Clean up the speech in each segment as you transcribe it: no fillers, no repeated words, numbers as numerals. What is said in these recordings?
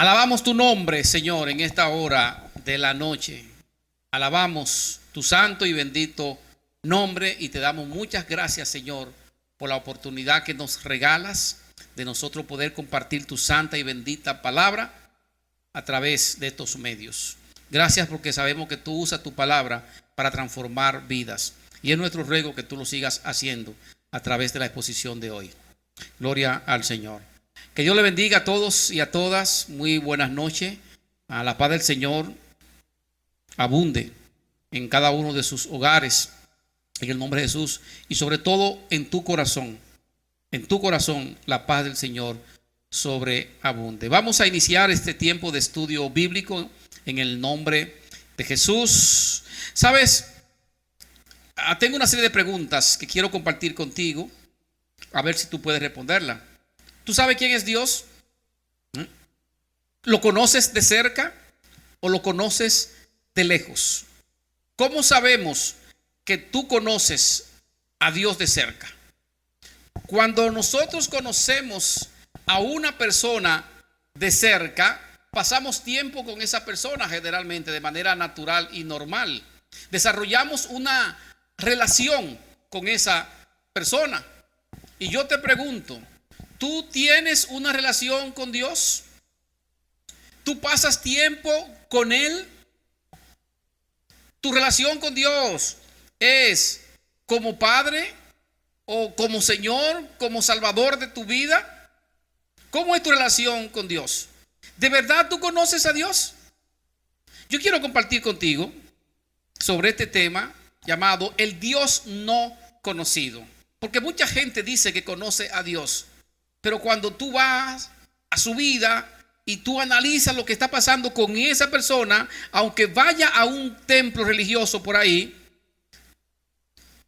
Alabamos tu nombre, Señor, en esta hora de la noche. Alabamos tu santo y bendito nombre y te damos muchas gracias, Señor, por la oportunidad que nos regalas de nosotros poder compartir tu santa y bendita palabra a través de estos medios. Gracias porque sabemos que tú usas tu palabra para transformar vidas. Y es nuestro ruego que tú lo sigas haciendo a través de la exposición de hoy. Gloria al Señor. Que Dios le bendiga a todos y a todas. Muy buenas noches. A la paz del Señor abunde en cada uno de sus hogares, en el nombre de Jesús, y sobre todo en tu corazón. En tu corazón la paz del Señor sobreabunde. Vamos a iniciar este tiempo de estudio bíblico en el nombre de Jesús. ¿Sabes? Tengo una serie de preguntas que quiero compartir contigo, a ver si tú puedes responderla. ¿Tú sabes quién es Dios? ¿Lo conoces de cerca o lo conoces de lejos? ¿Cómo sabemos que tú conoces a Dios de cerca? Cuando nosotros conocemos a una persona de cerca, pasamos tiempo con esa persona generalmente de manera natural y normal. Desarrollamos una relación con esa persona. Y yo te pregunto, ¿tú tienes una relación con Dios? ¿Tú pasas tiempo con Él? ¿Tu relación con Dios es como Padre o como Señor, como Salvador de tu vida? ¿Cómo es tu relación con Dios? ¿De verdad tú conoces a Dios? Yo quiero compartir contigo sobre este tema llamado el Dios no conocido. Porque mucha gente dice que conoce a Dios, pero cuando tú vas a su vida y tú analizas lo que está pasando con esa persona, aunque vaya a un templo religioso por ahí,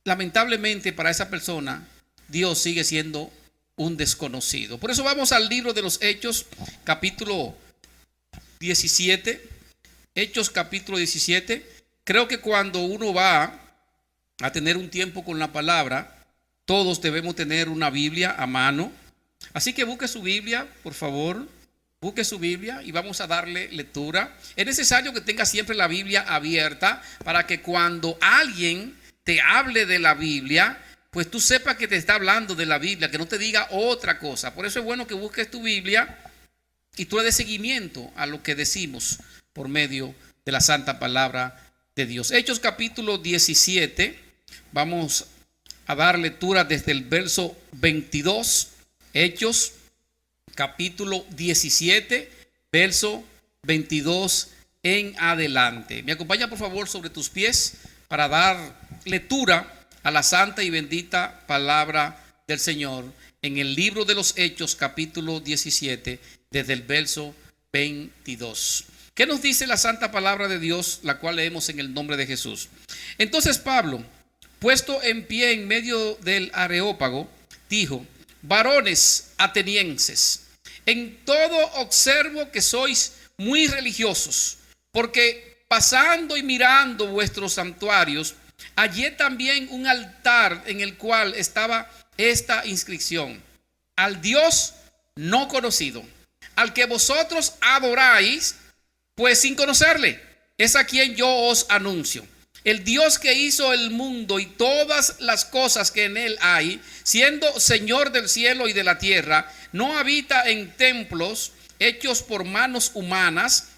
lamentablemente para esa persona Dios sigue siendo un desconocido. Por eso vamos al libro de los Hechos, capítulo 17. Hechos capítulo 17. Creo que cuando uno va a tener un tiempo con la palabra, todos debemos tener una Biblia a mano. Así que busque su Biblia, por favor. Busque su Biblia y vamos a darle lectura. Es necesario que tenga siempre la Biblia abierta para que cuando alguien te hable de la Biblia, pues tú sepas que te está hablando de la Biblia, que no te diga otra cosa. Por eso es bueno que busques tu Biblia y tú le des seguimiento a lo que decimos por medio de la santa palabra de Dios. Hechos capítulo 17. Vamos a dar lectura desde el verso 22. Hechos capítulo 17, verso 22 en adelante. Me acompaña por favor sobre tus pies para dar lectura a la santa y bendita palabra del Señor en el libro de los Hechos capítulo 17 desde el verso 22. ¿Qué nos dice la santa palabra de Dios, la cual leemos en el nombre de Jesús? Entonces Pablo, puesto en pie en medio del Areópago, dijo: varones atenienses, en todo observo que sois muy religiosos, porque pasando y mirando vuestros santuarios, hallé también un altar en el cual estaba esta inscripción: al Dios no conocido, al que vosotros adoráis, pues sin conocerle, es a quien yo os anuncio. El Dios que hizo el mundo y todas las cosas que en él hay, siendo Señor del cielo y de la tierra, no habita en templos hechos por manos humanas,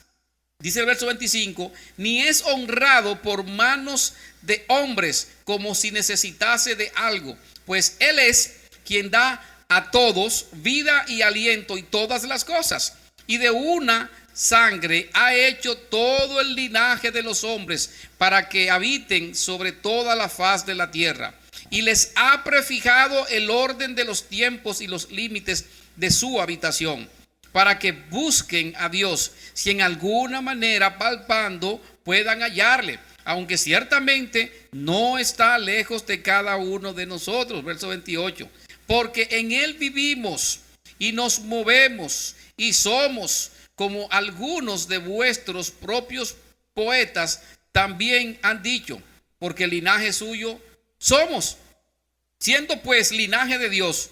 dice el verso 25, ni es honrado por manos de hombres como si necesitase de algo, pues él es quien da a todos vida y aliento y todas las cosas, y de una sangre ha hecho todo el linaje de los hombres para que habiten sobre toda la faz de la tierra, y les ha prefijado el orden de los tiempos y los límites de su habitación, para que busquen a Dios, si en alguna manera palpando puedan hallarle, aunque ciertamente no está lejos de cada uno de nosotros. Verso 28, porque en él vivimos y nos movemos y somos, como algunos de vuestros propios poetas también han dicho, porque el linaje suyo somos. Siendo pues linaje de Dios,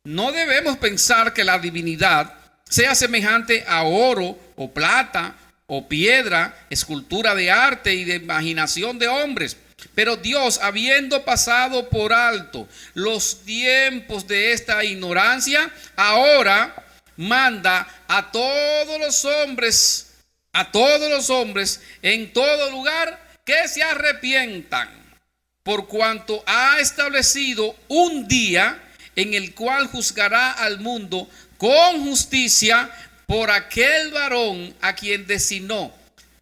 no debemos pensar que la divinidad sea semejante a oro o plata o piedra, escultura de arte y de imaginación de hombres. Pero Dios, habiendo pasado por alto los tiempos de esta ignorancia, ahora manda a todos los hombres en todo lugar que se arrepientan, por cuanto ha establecido un día en el cual juzgará al mundo con justicia por aquel varón a quien designó,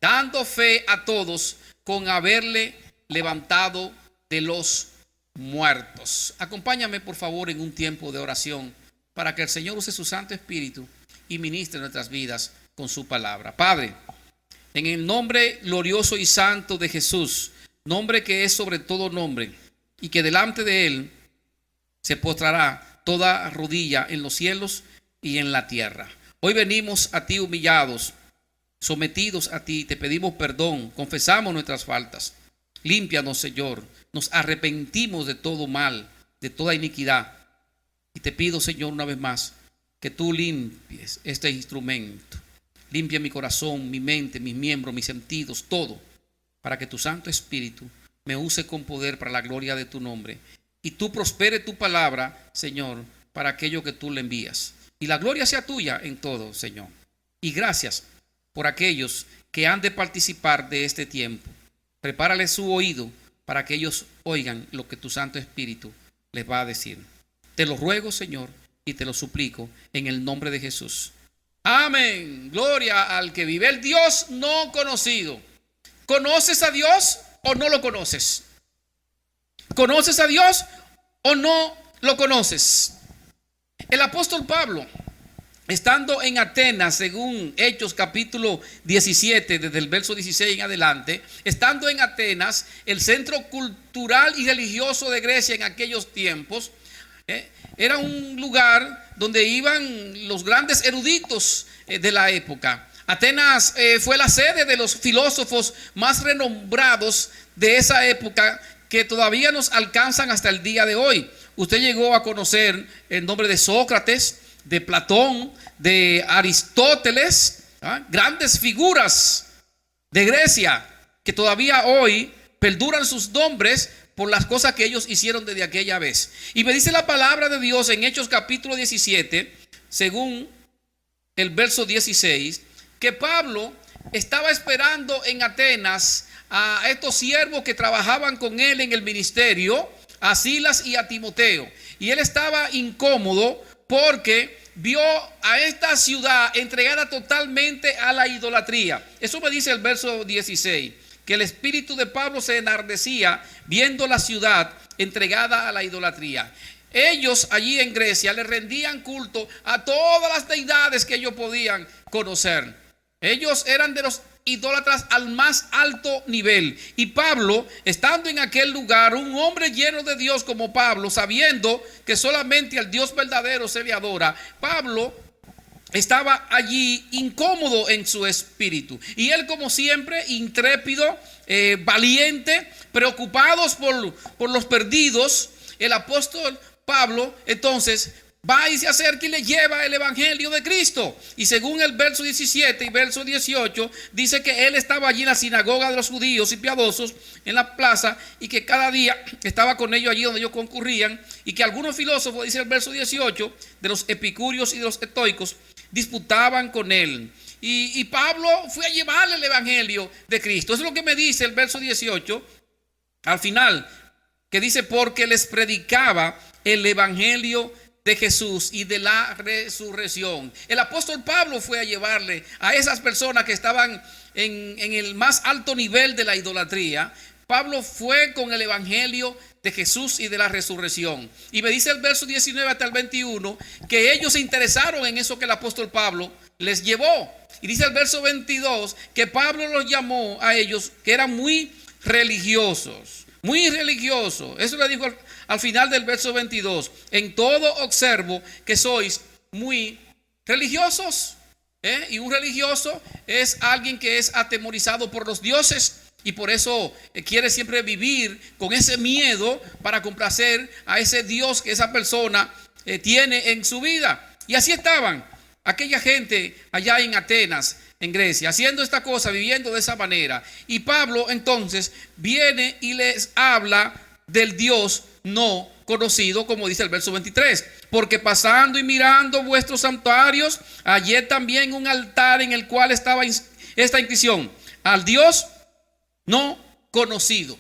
dando fe a todos con haberle levantado de los muertos. Acompáñame por favor en un tiempo de oración para que el Señor use su Santo Espíritu y ministre nuestras vidas con su palabra. Padre, en el nombre glorioso y santo de Jesús, nombre que es sobre todo nombre, y que delante de él se postrará toda rodilla en los cielos y en la tierra. Hoy venimos a ti humillados, sometidos a ti, te pedimos perdón, confesamos nuestras faltas. Límpianos, Señor, nos arrepentimos de todo mal, de toda iniquidad. Y te pido, Señor, una vez más, que tú limpies este instrumento. Limpia mi corazón, mi mente, mis miembros, mis sentidos, todo, para que tu Santo Espíritu me use con poder para la gloria de tu nombre. Y tú prospere tu palabra, Señor, para aquello que tú le envías. Y la gloria sea tuya en todo, Señor. Y gracias por aquellos que han de participar de este tiempo. Prepárale su oído para que ellos oigan lo que tu Santo Espíritu les va a decir. Te lo ruego, Señor, y te lo suplico en el nombre de Jesús. Amén. Gloria al que vive, el Dios no conocido. ¿Conoces a Dios o no lo conoces? ¿Conoces a Dios o no lo conoces? El apóstol Pablo, estando en Atenas, según Hechos capítulo 17, desde el verso 16 en adelante, estando en Atenas, el centro cultural y religioso de Grecia en aquellos tiempos, era un lugar donde iban los grandes eruditos de la época. Atenas fue la sede de los filósofos más renombrados de esa época, que todavía nos alcanzan hasta el día de hoy. Usted llegó a conocer el nombre de Sócrates, de Platón, de Aristóteles, grandes figuras de Grecia que todavía hoy perduran sus nombres por las cosas que ellos hicieron desde aquella vez. Y me dice la palabra de Dios en Hechos capítulo 17, según el verso 16, que Pablo estaba esperando en Atenas a estos siervos que trabajaban con él en el ministerio, a Silas y a Timoteo. Y él estaba incómodo porque vio a esta ciudad entregada totalmente a la idolatría. Eso me dice el verso 16, que el espíritu de Pablo se enardecía viendo la ciudad entregada a la idolatría. Ellos allí en Grecia le rendían culto a todas las deidades que ellos podían conocer. Ellos eran de los idólatras al más alto nivel. Y Pablo, estando en aquel lugar, un hombre lleno de Dios como Pablo, sabiendo que solamente al Dios verdadero se le adora, Pablo estaba allí incómodo en su espíritu. Y él, como siempre, intrépido, valiente, preocupados por los perdidos, el apóstol Pablo entonces va y se acerca y le lleva el evangelio de Cristo. Y según el verso 17 y verso 18, dice que él estaba allí en la sinagoga de los judíos y piadosos, en la plaza, y que cada día estaba con ellos allí donde ellos concurrían, y que algunos filósofos, dice el verso 18, de los epicúreos y de los estoicos, disputaban con él. Y Pablo fue a llevarle el evangelio de Cristo. Eso es lo que me dice el verso 18, al final, que dice: porque les predicaba el evangelio de Jesús y de la resurrección. El apóstol Pablo fue a llevarle a esas personas que estaban en el más alto nivel de la idolatría. Pablo fue con el evangelio de Jesús y de la resurrección. Y me dice el verso 19 hasta el 21 que ellos se interesaron en eso que el apóstol Pablo les llevó. Y dice el verso 22 que Pablo los llamó a ellos, que eran muy religiosos. Muy religioso. Eso le dijo al final del verso 22. En todo observo que sois muy religiosos. Y un religioso es alguien que es atemorizado por los dioses. Y por eso quiere siempre vivir con ese miedo para complacer a ese Dios que esa persona tiene en su vida. Y así estaban aquella gente allá en Atenas, en Grecia, haciendo esta cosa, viviendo de esa manera. Y Pablo entonces viene y les habla del Dios no conocido, como dice el verso 23. Porque pasando y mirando vuestros santuarios, hallé también un altar en el cual estaba esta inscripción: al Dios no conocido.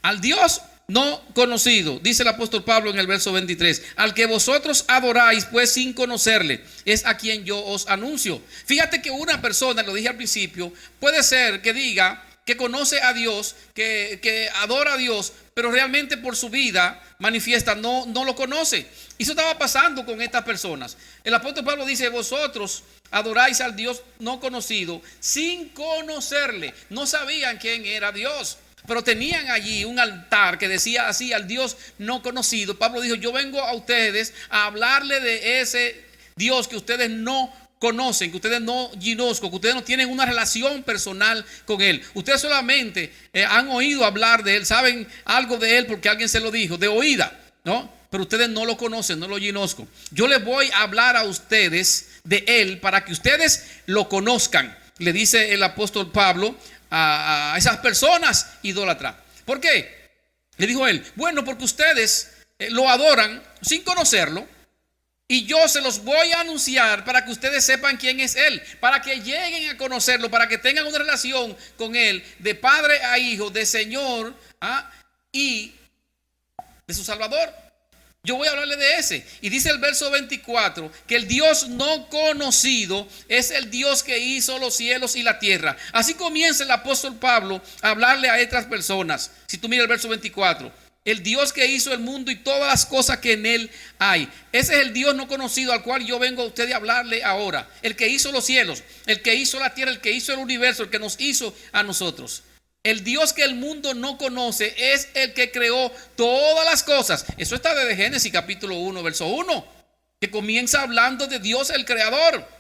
Al Dios no conocido, dice el apóstol Pablo en el verso 23, al que vosotros adoráis pues sin conocerle, es a quien yo os anuncio. Fíjate que una persona, lo dije al principio, puede ser que diga que conoce a Dios, que adora a Dios, pero realmente por su vida manifiesta no lo conoce. Y eso estaba pasando con estas personas. El apóstol Pablo dice: vosotros adoráis al Dios no conocido sin conocerle. No sabían quién era Dios, pero tenían allí un altar que decía así: al Dios no conocido. Pablo dijo: yo vengo a ustedes a hablarle de ese Dios que ustedes no conocen, que ustedes no conocen, que ustedes no tienen una relación personal con Él. Ustedes solamente han oído hablar de Él, saben algo de Él porque alguien se lo dijo, de oída, ¿no? Pero ustedes no lo conocen, no lo conozco. Yo les voy a hablar a ustedes de Él para que ustedes lo conozcan, le dice el apóstol Pablo a esas personas idólatras. ¿Por qué? Le dijo él: bueno, porque ustedes lo adoran sin conocerlo, y yo se los voy a anunciar para que ustedes sepan quién es Él, para que lleguen a conocerlo, para que tengan una relación con Él de padre a hijo, de Señor y de su Salvador. Yo voy a hablarle de ese. Y dice el verso 24 que el Dios no conocido es el Dios que hizo los cielos y la tierra. Así comienza el apóstol Pablo a hablarle a otras personas. Si tú miras el verso 24, el Dios que hizo el mundo y todas las cosas que en él hay. Ese es el Dios no conocido al cual yo vengo a ustedes a hablarle ahora. El que hizo los cielos, el que hizo la tierra, el que hizo el universo, el que nos hizo a nosotros. El Dios que el mundo no conoce es el que creó todas las cosas. Eso está desde Génesis capítulo 1, verso 1, que comienza hablando de Dios el creador.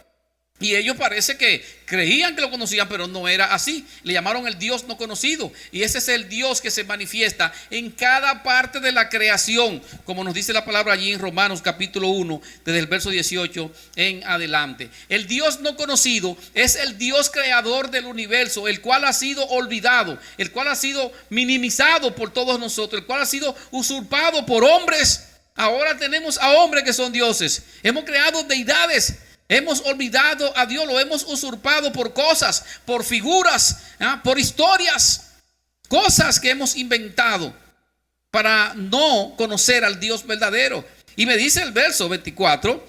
Y ellos parece que creían que lo conocían, pero no era así. Le llamaron el Dios no conocido. Y ese es el Dios que se manifiesta en cada parte de la creación, como nos dice la palabra allí en Romanos capítulo 1, desde el verso 18 en adelante. El Dios no conocido es el Dios creador del universo, el cual ha sido olvidado, el cual ha sido minimizado por todos nosotros, el cual ha sido usurpado por hombres. Ahora tenemos a hombres que son dioses. Hemos creado deidades. Hemos olvidado a Dios, lo hemos usurpado por cosas, por figuras, por historias, cosas que hemos inventado para no conocer al Dios verdadero. Y me dice el verso 24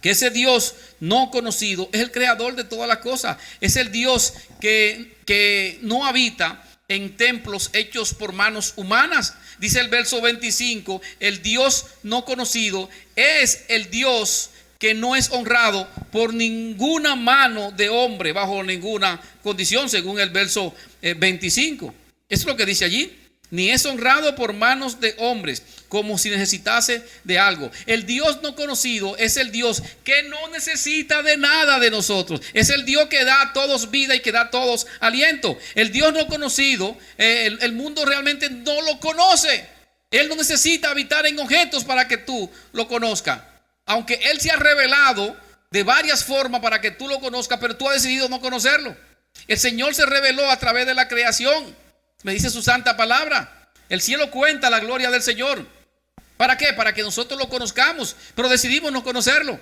que ese Dios no conocido es el creador de todas las cosas. Es el Dios que no habita en templos hechos por manos humanas. Dice el verso 25, el Dios no conocido es el Dios que no es honrado por ninguna mano de hombre, bajo ninguna condición, según el verso 25. Eso es lo que dice allí. Ni es honrado por manos de hombres, como si necesitase de algo. El Dios no conocido es el Dios que no necesita de nada de nosotros. Es el Dios que da a todos vida y que da a todos aliento. El Dios no conocido, el mundo realmente no lo conoce. Él no necesita habitar en objetos para que tú lo conozcas. Aunque Él se ha revelado de varias formas para que tú lo conozcas, pero tú has decidido no conocerlo. El Señor se reveló a través de la creación. Me dice su santa palabra. El cielo cuenta la gloria del Señor. ¿Para qué? Para que nosotros lo conozcamos, pero decidimos no conocerlo.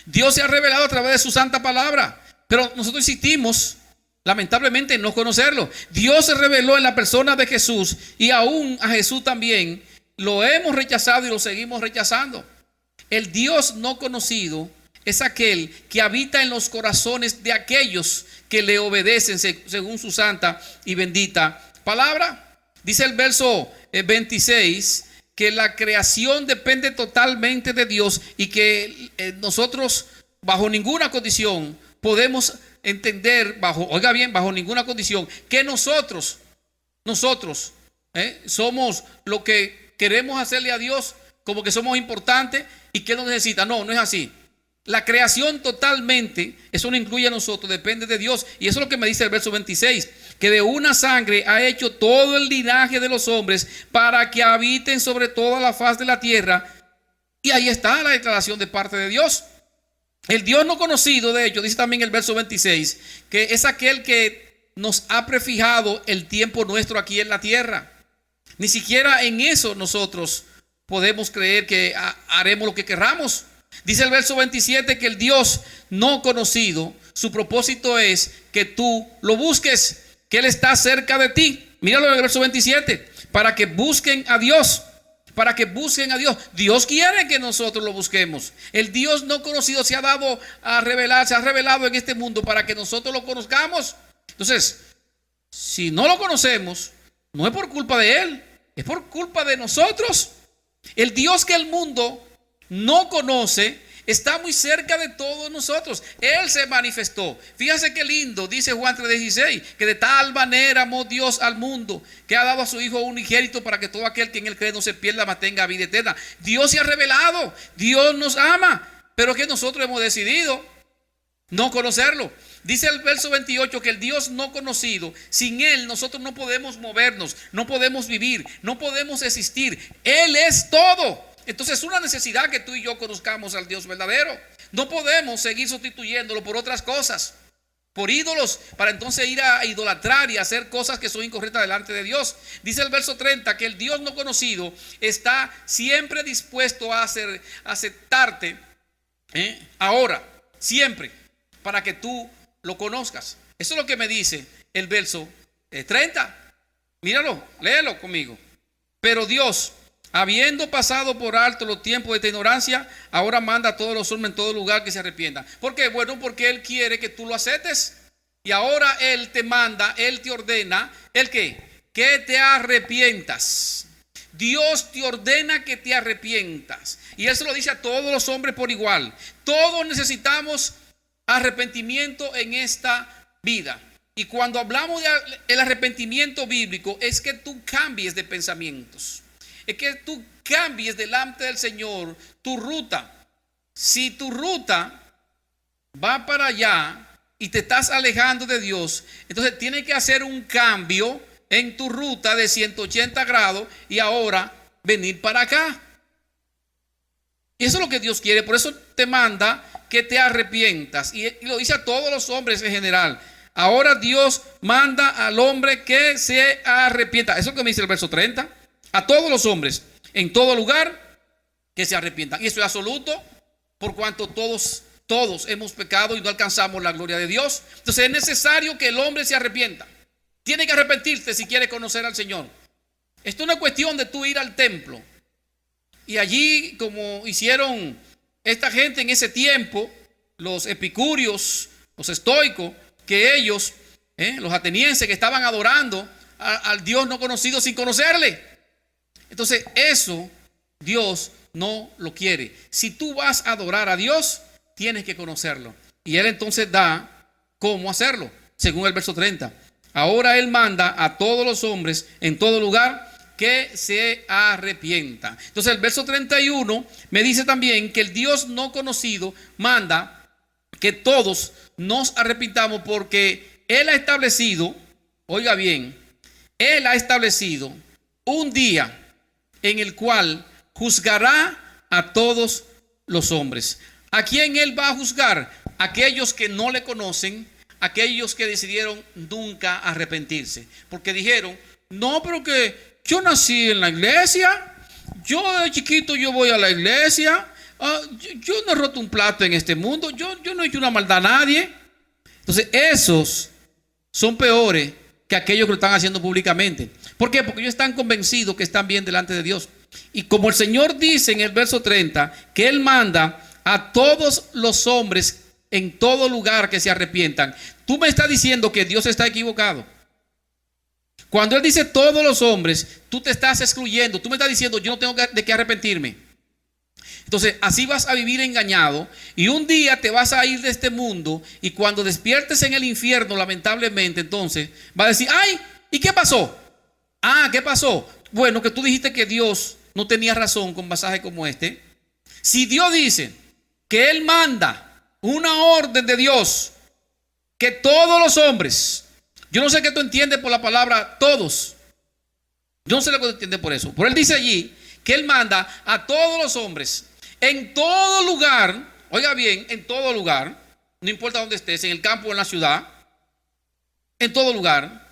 Dios se ha revelado a través de su santa palabra, pero nosotros insistimos, lamentablemente, en no conocerlo. Dios se reveló en la persona de Jesús, y aún a Jesús también lo hemos rechazado y lo seguimos rechazando. El Dios no conocido es aquel que habita en los corazones de aquellos que le obedecen según su santa y bendita palabra. Dice el verso 26 que la creación depende totalmente de Dios y que nosotros bajo ninguna condición podemos entender, bajo ninguna condición, que nosotros somos lo que queremos hacerle a Dios, como que somos importantes y que Él nos necesita. No, no es así. La creación totalmente, eso no incluye a nosotros, depende de Dios. Y eso es lo que me dice el verso 26, que de una sangre ha hecho todo el linaje de los hombres para que habiten sobre toda la faz de la tierra. Y ahí está la declaración de parte de Dios. El Dios no conocido, de hecho, dice también el verso 26, que es aquel que nos ha prefijado el tiempo nuestro aquí en la tierra. Ni siquiera en eso nosotros podemos creer que haremos lo que querramos. Dice el verso 27 que el Dios no conocido, su propósito es que tú lo busques, que Él está cerca de ti. Míralo en el verso 27, para que busquen a Dios. Para que busquen a Dios. Dios quiere que nosotros lo busquemos. El Dios no conocido se ha dado a revelar, se ha revelado en este mundo para que nosotros lo conozcamos. Entonces, si no lo conocemos, no es por culpa de Él, es por culpa de nosotros. El Dios que el mundo no conoce está muy cerca de todos nosotros. Él se manifestó. Fíjense qué lindo, dice Juan 3:16, que de tal manera amó Dios al mundo, que ha dado a su Hijo unigénito para que todo aquel que en Él cree no se pierda, mas tenga vida eterna. Dios se ha revelado, Dios nos ama, pero que nosotros hemos decidido no conocerlo. Dice el verso 28 que el Dios no conocido, sin Él nosotros no podemos movernos, no podemos vivir, no podemos existir. Él es todo. Entonces es una necesidad que tú y yo conozcamos al Dios verdadero. No podemos seguir sustituyéndolo por otras cosas, por ídolos, para entonces ir a idolatrar y hacer cosas que son incorrectas delante de Dios. Dice el verso 30 que el Dios no conocido está siempre dispuesto a aceptarte ahora, siempre, para que tú lo conozcas. Eso es lo que me dice el verso 30. Míralo, léelo conmigo. Pero Dios, habiendo pasado por alto los tiempos de esta ignorancia, ahora manda a todos los hombres en todo lugar que se arrepientan. ¿Por qué? Bueno, porque Él quiere que tú lo aceptes. Y ahora Él te manda, Él te ordena, ¿el qué? Que te arrepientas. Dios te ordena que te arrepientas. Y Él se lo dice a todos los hombres por igual. Todos necesitamos arrepentimiento en esta vida. Y cuando hablamos del arrepentimiento bíblico, es que tú cambies de pensamientos. Es que tú cambies delante del Señor tu ruta. Si tu ruta va para allá y te estás alejando de Dios, entonces tienes que hacer un cambio en tu ruta de 180 grados y ahora venir para acá. Y eso es lo que Dios quiere. Por eso te manda que te arrepientas. Y lo dice a todos los hombres en general. Ahora Dios manda al hombre que se arrepienta. Eso es lo que me dice el verso 30. A todos los hombres, en todo lugar, que se arrepientan. Y eso es absoluto, por cuanto todos hemos pecado y no alcanzamos la gloria de Dios. Entonces es necesario que el hombre se arrepienta. Tiene que arrepentirse si quiere conocer al Señor. Esto no es cuestión de tú ir al templo. Y allí, como hicieron esta gente en ese tiempo, los epicúreos, los estoicos, que ellos, los atenienses, que estaban adorando al Dios no conocido sin conocerle. Entonces eso Dios no lo quiere. Si tú vas a adorar a Dios, tienes que conocerlo. Y Él entonces da cómo hacerlo, según el verso 30. Ahora Él manda a todos los hombres en todo lugar que se arrepientan. Entonces el verso 31 me dice también que el Dios no conocido manda que todos nos arrepintamos porque Él ha establecido, oiga bien, Él ha establecido un día en el cual juzgará a todos los hombres. ¿A quién Él va a juzgar? Aquellos que no le conocen, aquellos que decidieron nunca arrepentirse, porque dijeron, no, pero que yo nací en la iglesia, yo de chiquito yo voy a la iglesia, yo no he roto un plato en este mundo, yo no he hecho una maldad a nadie. Entonces esos son peores que aquellos que lo están haciendo públicamente. ¿Por qué? Porque ellos están convencidos que están bien delante de Dios. Y como el Señor dice en el verso 30 que Él manda a todos los hombres en todo lugar que se arrepientan, tú me estás diciendo que Dios está equivocado. Cuando Él dice todos los hombres, tú te estás excluyendo. Tú me estás diciendo yo no tengo de qué arrepentirme. Entonces así vas a vivir engañado y un día te vas a ir de este mundo y cuando despiertes en el infierno, lamentablemente, entonces va a decir, ay, ¿y qué pasó? ¿Qué pasó? Bueno, que tú dijiste que Dios no tenía razón con pasajes como este. Si Dios dice que Él manda una orden de Dios, que todos los hombres, yo no sé qué tú entiendes por la palabra todos, yo no sé lo que tú entiendes por eso, pero Él dice allí que Él manda a todos los hombres en todo lugar oiga bien, en todo lugar, no importa dónde estés, en el campo o en la ciudad, en todo lugar,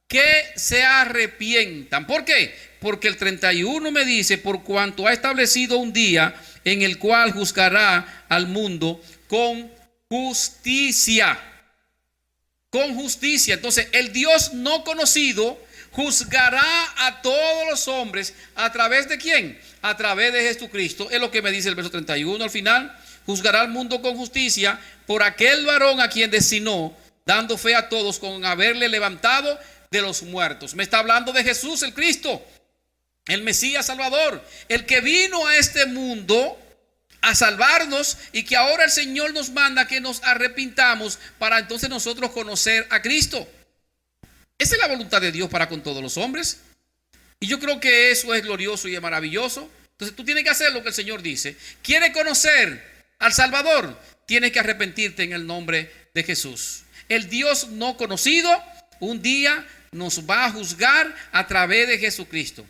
que se arrepientan. ¿Por qué? Porque el 31 me dice, por cuanto ha establecido un día en el cual juzgará al mundo con justicia. Con justicia. Entonces, el Dios no conocido juzgará a todos los hombres a través de ¿quién? A través de Jesucristo. Es lo que me dice el verso 31 al final. Juzgará al mundo con justicia por aquel varón a quien designó, dando fe a todos con haberle levantado de los muertos. Me está hablando de Jesús el Cristo, el Mesías Salvador, el que vino a este mundo a salvarnos y que ahora el Señor nos manda que nos arrepintamos para entonces nosotros conocer a Cristo. Esa es la voluntad de Dios para con todos los hombres. Y yo creo que eso es glorioso y es maravilloso. Entonces tú tienes que hacer lo que el Señor dice. ¿Quieres conocer al Salvador? Tienes que arrepentirte en el nombre de Jesús. El Dios no conocido un día nos va a juzgar a través de Jesucristo.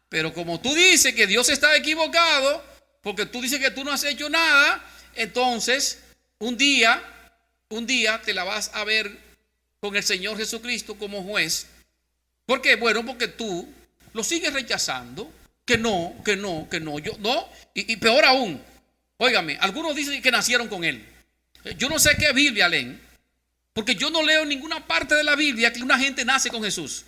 Pero como tú dices que Dios está equivocado, porque tú dices que tú no has hecho nada, entonces un día te la vas a ver con el Señor Jesucristo como juez. ¿Por qué? Bueno, porque tú lo sigues rechazando, que no, yo no, y peor aún, óigame, algunos dicen que nacieron con Él. Yo no sé qué Biblia leen, porque yo no leo en ninguna parte de la Biblia que una gente nace con Jesús.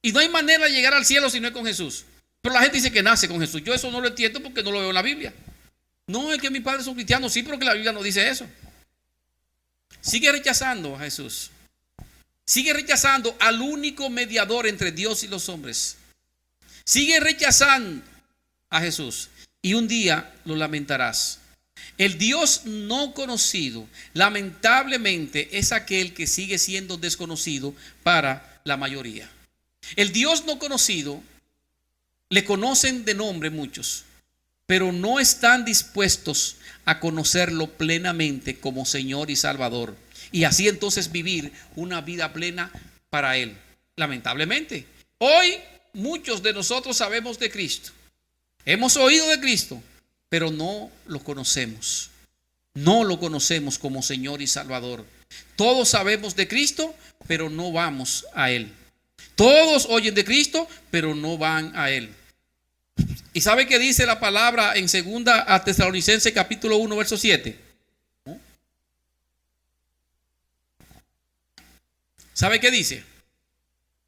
Y no hay manera de llegar al cielo si no es con Jesús. Pero la gente dice que nace con Jesús. Yo eso no lo entiendo porque no lo veo en la Biblia. No, es que mis padres son cristianos, sí, pero que la Biblia no dice eso. Sigue rechazando a Jesús. Sigue rechazando al único mediador entre Dios y los hombres. Sigue rechazando a Jesús. Y un día lo lamentarás. El Dios no conocido, lamentablemente, es aquel que sigue siendo desconocido para la mayoría. El Dios no conocido le conocen de nombre muchos, pero no están dispuestos a conocerlo plenamente como Señor y Salvador. Y así entonces vivir una vida plena para Él. Lamentablemente, hoy muchos de nosotros sabemos de Cristo. Hemos oído de Cristo, pero no lo conocemos. No lo conocemos como Señor y Salvador. Todos sabemos de Cristo, pero no vamos a Él. Todos oyen de Cristo, pero no van a Él. ¿Y sabe qué dice la palabra en 2 Tesalonicenses capítulo 1, verso 7? ¿Sabe qué dice?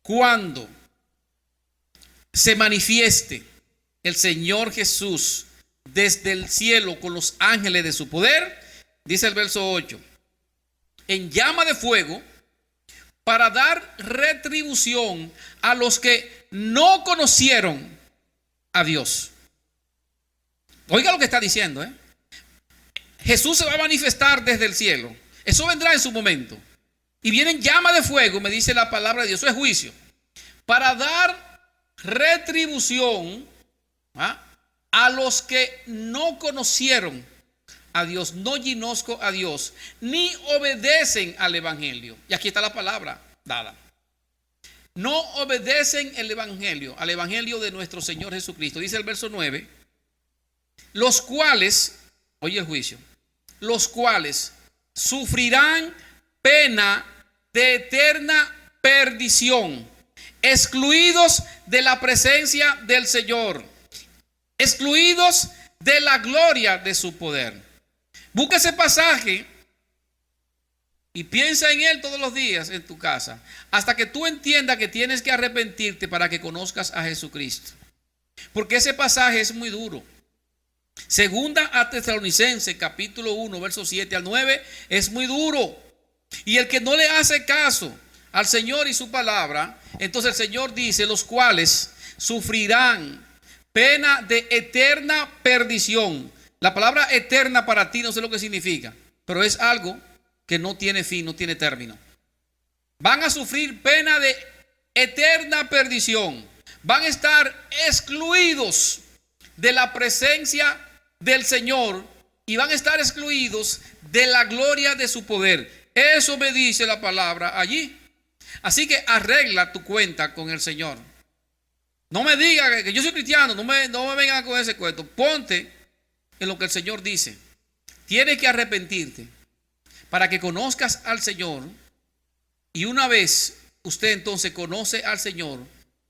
Cuando se manifieste el Señor Jesús desde el cielo con los ángeles de su poder, dice el verso 8, en llama de fuego, para dar retribución a los que no conocieron a Dios. Oiga lo que está diciendo, Jesús se va a manifestar desde el cielo. Eso vendrá en su momento. Y viene en llama de fuego, me dice la palabra de Dios. Eso es juicio. Para dar retribución a los que no conocieron a Dios, no ginosco a Dios, ni obedecen al evangelio. Y aquí está la palabra dada. No obedecen el evangelio, al evangelio de nuestro Señor Jesucristo. Dice el verso 9, los cuales, oye el juicio, los cuales sufrirán pena de eterna perdición, excluidos de la presencia del Señor, excluidos de la gloria de su poder. Busca ese pasaje y piensa en él todos los días en tu casa, hasta que tú entiendas que tienes que arrepentirte para que conozcas a Jesucristo. Porque ese pasaje es muy duro. 2 Tesalonicenses capítulo 1, versos 7 al 9 es muy duro. Y el que no le hace caso al Señor y su palabra, entonces el Señor dice, los cuales sufrirán pena de eterna perdición. La palabra eterna para ti no sé lo que significa, pero es algo que no tiene fin, no tiene término. Van a sufrir pena de eterna perdición. Van a estar excluidos de la presencia del Señor y van a estar excluidos de la gloria de su poder. Eso me dice la palabra allí. Así que arregla tu cuenta con el Señor. No me diga que yo soy cristiano, no me vengan con ese cuento. Ponte en lo que el Señor dice. Tienes que arrepentirte para que conozcas al Señor. Y una vez usted entonces conoce al Señor,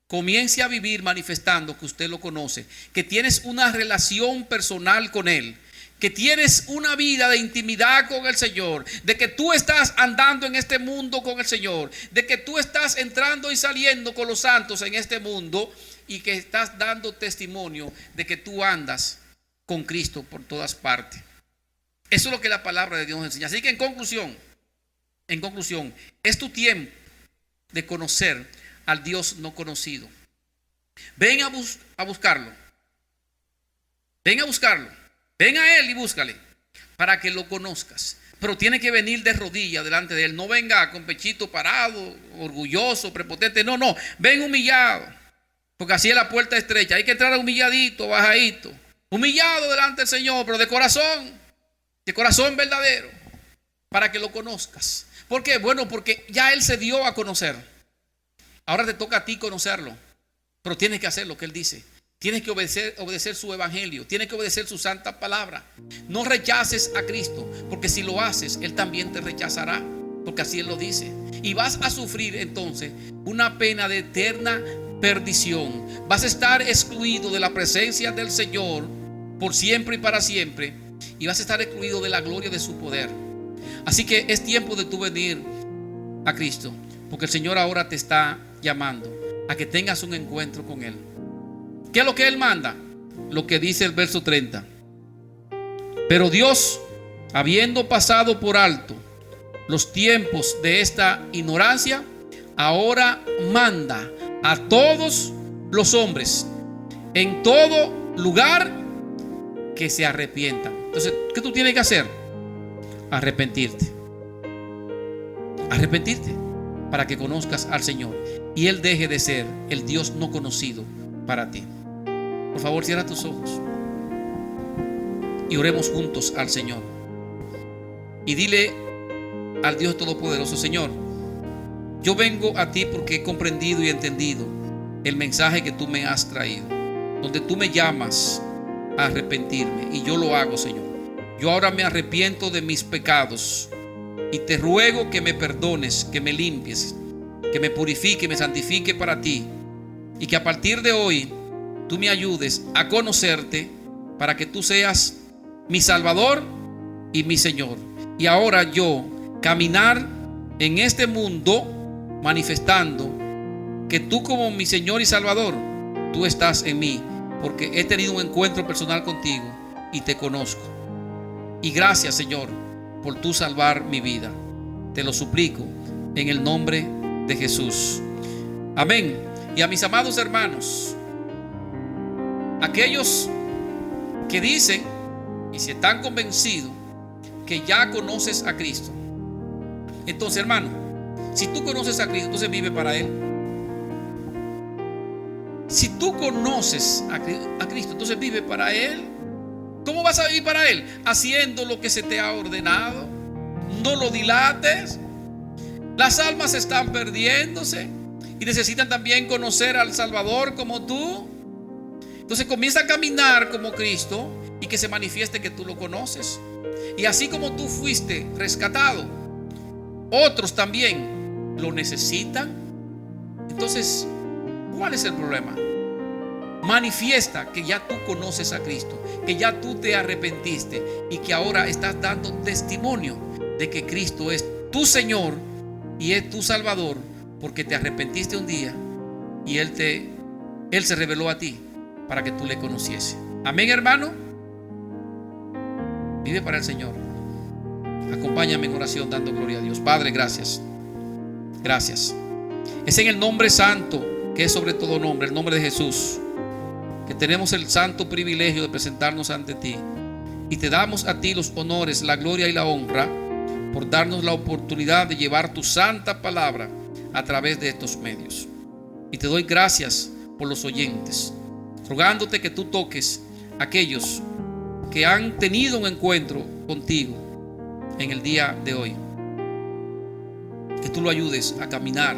comience a vivir manifestando que usted lo conoce, que tienes una relación personal con Él, que tienes una vida de intimidad con el Señor, de que tú estás andando en este mundo con el Señor, de que tú estás entrando y saliendo con los santos en este mundo y que estás dando testimonio de que tú andas con Cristo por todas partes. Eso es lo que la palabra de Dios nos enseña. Así que en conclusión, es tu tiempo de conocer al Dios no conocido. Ven a buscarlo. Ven a buscarlo. Ven a Él y búscale para que lo conozcas. Pero tiene que venir de rodillas delante de Él. No venga con pechito parado, orgulloso, prepotente. No. Ven humillado. Porque así es la puerta estrecha. Hay que entrar humilladito, bajadito. Humillado delante del Señor, pero de corazón verdadero. Para que lo conozcas. ¿Por qué? Bueno, porque ya Él se dio a conocer. Ahora te toca a ti conocerlo. Pero tienes que hacer lo que Él dice. Tienes que obedecer su evangelio. Tienes que obedecer su santa palabra. No rechaces a Cristo, porque si lo haces, Él también te rechazará, porque así Él lo dice. Y vas a sufrir entonces una pena de eterna perdición. Vas a estar excluido de la presencia del Señor por siempre y para siempre. Y vas a estar excluido de la gloria de su poder. Así que es tiempo de tú venir a Cristo, porque el Señor ahora te está llamando a que tengas un encuentro con Él. ¿Qué es lo que Él manda? Lo que dice el verso 30. Pero Dios, habiendo pasado por alto los tiempos de esta ignorancia, ahora manda a todos los hombres en todo lugar que se arrepientan. Entonces, ¿qué tú tienes que hacer? Arrepentirte para que conozcas al Señor y Él deje de ser el Dios no conocido para ti. Por favor, cierra tus ojos y oremos juntos al Señor y dile al Dios Todopoderoso: Señor, yo vengo a ti porque he comprendido y entendido el mensaje que tú me has traído, donde tú me llamas a arrepentirme, y yo lo hago, Señor. Yo ahora me arrepiento de mis pecados y te ruego que me perdones, que me limpies, que me purifique, me santifique para ti, y que a partir de hoy tú me ayudes a conocerte para que tú seas mi Salvador y mi Señor. Y ahora yo caminar en este mundo manifestando que tú como mi Señor y Salvador, tú estás en mí, porque he tenido un encuentro personal contigo y te conozco. Y gracias, Señor, por tú salvar mi vida. Te lo suplico en el nombre de Jesús. Amén. Y a mis amados hermanos, aquellos que dicen y si están convencidos que ya conoces a Cristo, entonces, hermano, si tú conoces a Cristo, entonces vive para Él. Si tú conoces a Cristo, entonces vive para Él. ¿Cómo vas a vivir para Él? Haciendo lo que se te ha ordenado. No lo dilates. Las almas están perdiéndose y necesitan también conocer al Salvador como tú. Entonces comienza a caminar como Cristo y que se manifieste que tú lo conoces. Y así como tú fuiste rescatado, otros también lo necesitan. Entonces, ¿cuál es el problema? Manifiesta que ya tú conoces a Cristo, que ya tú te arrepentiste y que ahora estás dando testimonio de que Cristo es tu Señor y es tu Salvador, porque te arrepentiste un día y Él se reveló a ti para que tú le conociese. Amén, hermano. Vive para el Señor. Acompáñame en oración dando gloria a Dios. Padre, gracias. Gracias. Es en el nombre santo, que es sobre todo nombre, el nombre de Jesús, que tenemos el santo privilegio de presentarnos ante ti. Y te damos a ti los honores, la gloria y la honra por darnos la oportunidad de llevar tu santa palabra a través de estos medios. Y te doy gracias por los oyentes, rogándote que tú toques a aquellos que han tenido un encuentro contigo en el día de hoy. Que tú lo ayudes a caminar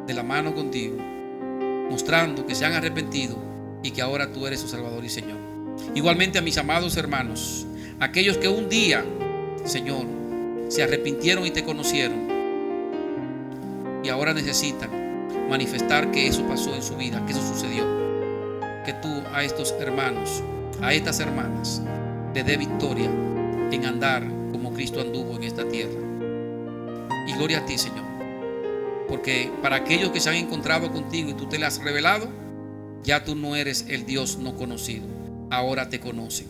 de la mano contigo, mostrando que se han arrepentido y que ahora tú eres su Salvador y Señor. Igualmente a mis amados hermanos, aquellos que un día Señor, se arrepintieron y te conocieron, y ahora necesitan manifestar que eso pasó en su vida, que eso sucedió. Que tú a estos hermanos, a estas hermanas, le dé victoria en andar como Cristo anduvo en esta tierra. Y gloria a ti, Señor, porque para aquellos que se han encontrado contigo y tú te las has revelado, ya tú no eres el Dios no conocido, ahora te conocen.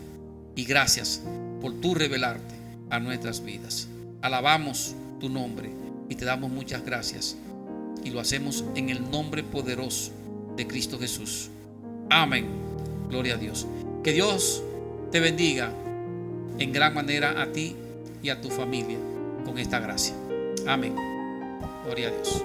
Y gracias por tú revelarte a nuestras vidas. Alabamos tu nombre y te damos muchas gracias, y lo hacemos en el nombre poderoso de Cristo Jesús. Amén. Gloria a Dios. Que Dios te bendiga en gran manera a ti y a tu familia con esta gracia. Amén. Gloria a Dios.